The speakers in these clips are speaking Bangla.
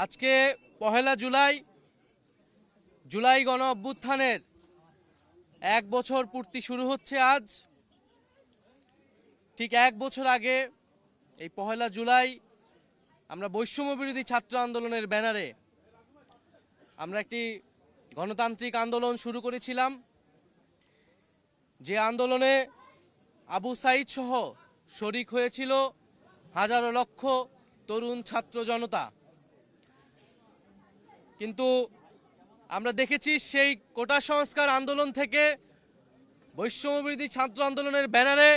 আজকে পহেলা জুলাই জুলাই গণ অভ্যুত্থানের 1 বছর পূর্তি শুরু হচ্ছে আজ। ঠিক 1 বছর আগে এই পহেলা জুলাই আমরা বৈষম্য বিরোধী ছাত্র আন্দোলনের ব্যানারে আমরা একটি গণতান্ত্রিক আন্দোলন শুরু করেছিলাম, যে আন্দোলনে আবু সাঈদ সহ শরিক হয়েছিল হাজারো লক্ষ তরুণ ছাত্র জনতা। কিন্তু আমরা দেখেছি সেই কোটা সংস্কার আন্দোলন থেকে বৈষম্য বিরোধী ছাত্র আন্দোলনের ব্যানারে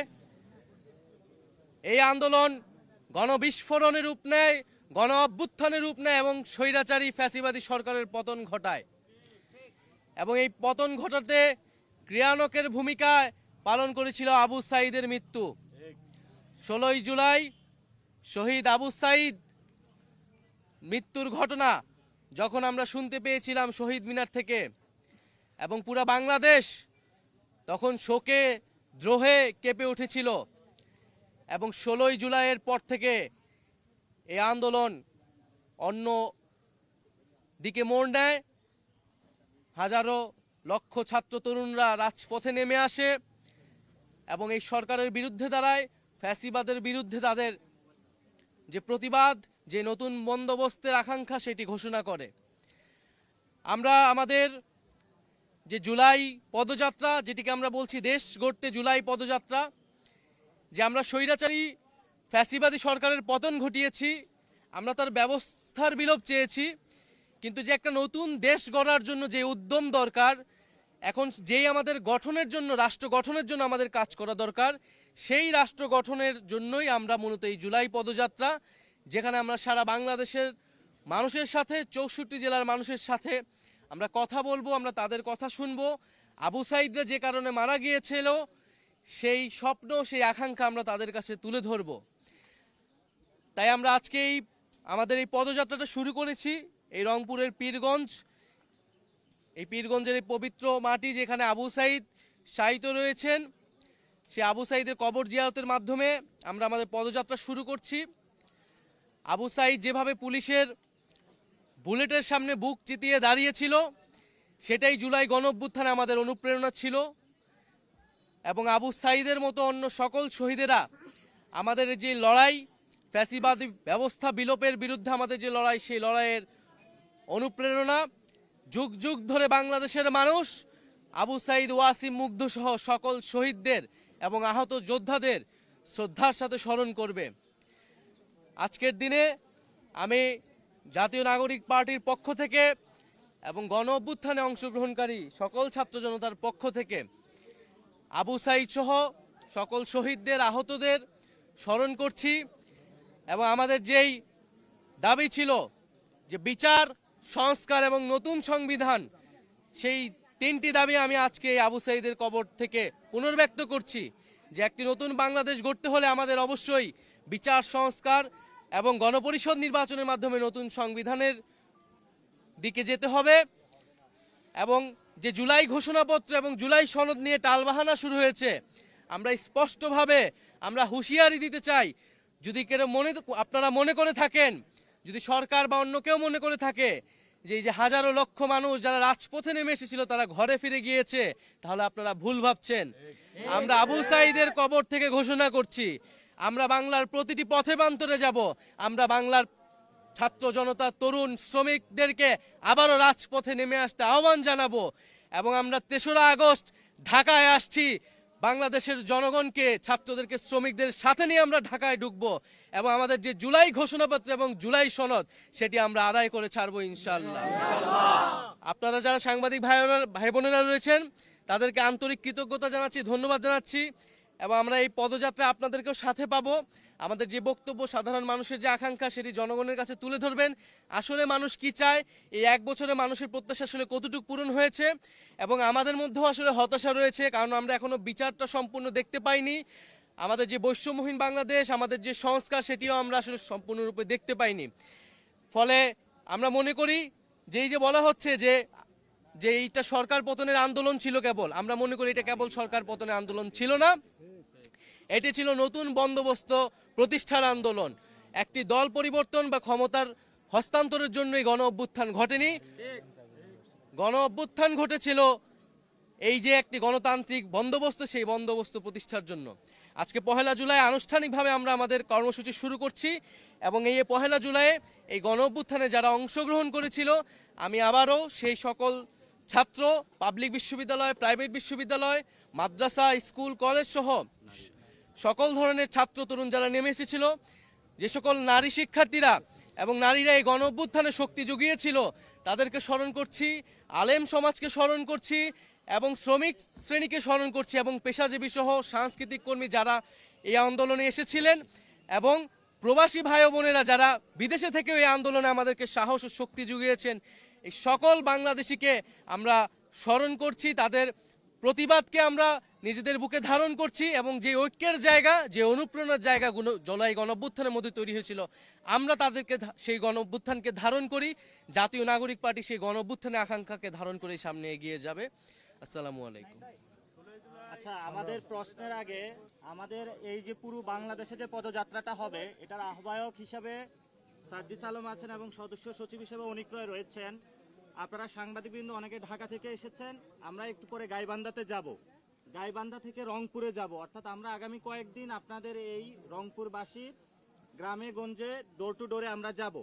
এই আন্দোলন গণবিস্ফোরণের রূপ নেয়, গণ অভ্যুত্থানের রূপ নেয় এবং স্বৈরাচারী ফ্যাসিবাদী সরকারের পতন ঘটায়। এবং এই পতন ঘটাতে ক্রিয়ানকের ভূমিকা পালন করেছিল আবু সাঈদের মৃত্যু। 16ই জুলাই শহীদ আবু সাঈদ মৃত্যুর ঘটনা যখন আমরা শুনতে পেয়েছিলাম শহীদ মিনার থেকে, এবং পুরা বাংলাদেশ তখন শোকে দ্রোহে কেঁপে উঠেছিল। এবং 16ই জুলাইয়ের পর থেকে এই আন্দোলন অন্য দিকে মোড় নেয়। হাজারো লক্ষ ছাত্র তরুণরা রাজপথে নেমে আসে এবং এই সরকারের বিরুদ্ধে দাঁড়ায়, ফ্যাসিবাদের বিরুদ্ধে তাদের যে প্রতিবাদ, যে নতুন বন্দোবস্তের আকাঙ্ক্ষা সেটি ঘোষণা করে। আমরা আমাদের যে জুলাই পদযাত্রা, যেটিকে আমরা বলছি দেশ গড়তে জুলাই পদযাত্রা, যে আমরা স্বৈরাচারী ফ্যাসিবাদী সরকারের পতন ঘটিয়েছি, আমরা তার ব্যবস্থার বিলোপ চেয়েছি, কিন্তু যে একটা নতুন দেশ গড়ার জন্য যে উদ্যম দরকার, এখন যেই আমাদের গঠনের জন্য, রাষ্ট্র গঠনের জন্য আমাদের কাজ করা দরকার, সেই রাষ্ট্র গঠনের জন্যই আমরা মূলত এই জুলাই পদযাত্রা, যেখানে আমরা সারা বাংলাদেশের মানুষের সাথে, 64 জেলার মানুষের সাথে আমরা কথা বলবো, আমরা তাদের কথা শুনবো। আবু সাঈদরা যে কারণে মারা গিয়েছিল সেই স্বপ্ন, সেই আকাঙ্ক্ষা আমরা তাদের কাছে তুলে ধরব। তাই আমরা আজকে আমাদের এই পদযাত্রাটা শুরু করেছি এই রংপুরের পীরগঞ্জ, এই পীরগঞ্জের এই পবিত্র মাটি যেখানে আবু সাঈদ শায়িত রয়েছেন, সে আবু সাঈদের কবর জিয়ারতের মাধ্যমে আমরা আমাদের পদযাত্রা শুরু করছি। আবু সাঈদ যেভাবে পুলিশের বুলেটের সামনে বুক চিতিয়ে দাঁড়িয়েছিল, সেটাই জুলাই গণঅভ্যুত্থানে আমাদের অনুপ্রেরণা ছিল। এবং আবু সাঈদের মতো অন্য সকল শহীদেরা আমাদের যে লড়াই, ফ্যাসিবাদী ব্যবস্থা বিলোপের বিরুদ্ধে আমাদের যে লড়াই, সেই লড়াইয়ের অনুপ্রেরণা। যুগ যুগ ধরে বাংলাদেশের মানুষ আবু সাঈদ, ওয়াসিম, মুগ্ধ সহ সকল শহীদদের এবং আহত যোদ্ধাদের শ্রদ্ধার সাথে স্মরণ করবে। আজকের দিনে আমি জাতীয় নাগরিক পার্টির পক্ষ থেকে এবং গণ অভ্যুত্থানে অংশগ্রহণকারী সকল ছাত্র জনতার পক্ষ থেকে আবু সাঈদ সহ সকল শহীদদের, আহতদের স্মরণ করছি। এবং আমাদের যেই দাবি ছিল যে বিচার, সংস্কার এবং নতুন সংবিধান, সেই 3টি দাবি আমি আজকে আবু সাঈদের কবর থেকে পুনর্ব্যক্ত করছি। যে একটি নতুন বাংলাদেশ গড়তে হলে আমাদের অবশ্যই বিচার, সংস্কার এবং গণপরিষদ নির্বাচনের মাধ্যমে নতুন সংবিধানের দিকে যেতে হবে। এবং যে জুলাই ঘোষণাপত্র এবং জুলাই সনদ নিয়ে টালবাহানা শুরু হয়েছে, আমরা স্পষ্টভাবে আমরা হুঁশিয়ারি দিতে চাই, যদি কেউ আপনারা মনে করে থাকেন, যদি সরকার বা অন্য কেউ মনে করে থাকে যে এই যে হাজারো লক্ষ মানুষ যারা রাজপথে নেমে এসেছিল তারা ঘরে ফিরে গিয়েছে, তাহলে আপনারা ভুল ভাবছেন। আমরা আবু সাঈদের কবর থেকে ঘোষণা করছি, আমরা বাংলার প্রতিটি পথে প্রান্তরে যাব। আমরা বাংলার ছাত্র জনতা, তরুণ, শ্রমিকদেরকে আবারও রাজপথে নেমে আসতে আহ্বান জানাবো। এবং আমরা 3রা আগস্ট ঢাকায় আসছি, বাংলাদেশের জনগণকে, ছাত্রদেরকে, শ্রমিকদের সাথে নিয়ে আমরা ঢাকায় ঢুকবো এবং আমাদের যে জুলাই ঘোষণাপত্র এবং জুলাই সনদ, সেটি আমরা আদায় করে ছাড়বো ইনশাআল্লাহ। আপনারা যারা সাংবাদিক ভাই বোনেরা রয়েছেন তাদেরকে আন্তরিক কৃতজ্ঞতা জানাচ্ছি, ধন্যবাদ জানাচ্ছি। এবং আমরা এই পদযাত্রা আপনাদেরকেও সাথে পাবো। আমাদের যে বক্তব্য, সাধারণ মানুষের যে আকাঙ্ক্ষা, সেটি জনগণের কাছে তুলে ধরবেন। আসলে মানুষ কি চায়, এই 1 বছরে মানুষের প্রত্যাশা আসলে কতটুকু পূরণ হয়েছে। এবং আমাদের মধ্যেও আসলে হতাশা রয়েছে, কারণ আমরা এখনো বিচারটা সম্পূর্ণ দেখতে পাইনি। আমাদের যে বৈষম্যহীন বাংলাদেশ, আমাদের যে সংস্কার, সেটিও আমরা আসলে সম্পূর্ণরূপে দেখতে পাইনি। ফলে আমরা মনে করি যে এই যে বলা হচ্ছে যে এইটা সরকার পতনের আন্দোলন ছিল কেবল, আমরা মনে করি এটা কেবল সরকার পতনের আন্দোলন ছিল না, এটি ছিল নতুন বন্দোবস্ত প্রতিষ্ঠার আন্দোলন। একটি দল পরিবর্তন বা ক্ষমতার হস্তান্তরের জন্যই গণ অভ্যুত্থান ঘটেনি। গণ অভ্যুত্থান ঘটেছিল এই যে একটি গণতান্ত্রিক বন্দোবস্ত, সেই বন্দোবস্ত প্রতিষ্ঠার জন্য। আজকে 1 জুলাই আনুষ্ঠানিকভাবে আমরা আমাদের কর্মসূচি শুরু করছি এবং এই 1 জুলাইয়ে এই গণ অভ্যুত্থানে যারা অংশগ্রহণ করেছিল, আমি আবারও সেই সকল ছাত্র, পাবলিক বিশ্ববিদ্যালয়, প্রাইভেট বিশ্ববিদ্যালয়, মাদ্রাসা, স্কুল, কলেজ সহ সকল ধরনের ছাত্র তরুণ যারা নেমে এসেছিল, যে সকল নারী শিক্ষার্থীরা এবং নারীরা এই গণ অভ্যুত্থানে শক্তি জুগিয়েছিল, তাদেরকে স্মরণ করছি, আলেম সমাজকে স্মরণ করছি এবং শ্রমিক শ্রেণীকে স্মরণ করছি এবং পেশাজীবী সহ সাংস্কৃতিক কর্মী যারা এই আন্দোলনে এসেছিলেন এবং প্রবাসী ভাই বোনেরা যারা বিদেশে থেকেও এই আন্দোলনে আমাদেরকে সাহস ও শক্তি জুগিয়েছেন, এই সকল বাংলাদেশিকে আমরা স্মরণ করছি। তাদের প্রতিবাদকে আমরা নিজেদের বুকে ধারণ করছি এবং যে ঐক্যের জায়গা, যে অনুপ্রেরণার জায়গা জুলাই গণঅভ্যুত্থানের মধ্যে তৈরি হয়েছিল, আমরা তাদেরকে সেই গণঅভ্যুত্থানকে ধারণ করি। জাতীয় নাগরিক পার্টি সেই গণঅভ্যুত্থানের আকাঙ্ক্ষাকে ধারণ করে সামনে এগিয়ে যাবে। আসসালামু আলাইকুম। আচ্ছা, আমাদের প্রশ্নের আগে আমাদের এই যে পুরো বাংলাদেশে যে পদযাত্রাটা হবে, এটার আহ্বায়ক হিসাবে সার্জিস আলম আছেন এবং সদস্য সচিব হিসেবে অনিক রয় রয়েছেন। আপনারা সাংবাদিকবৃন্দ অনেকে ঢাকা থেকে এসেছেন। আমরা একটু পরে গাইবান্ধাতে যাব, গাইবান্ধা থেকে রংপুরে যাব, অর্থাৎ আমরা আগামী কয়েকদিন আপনাদের এই রংপুরবাসীর গ্রামে গঞ্জে ডোর টু ডোরে আমরা যাব।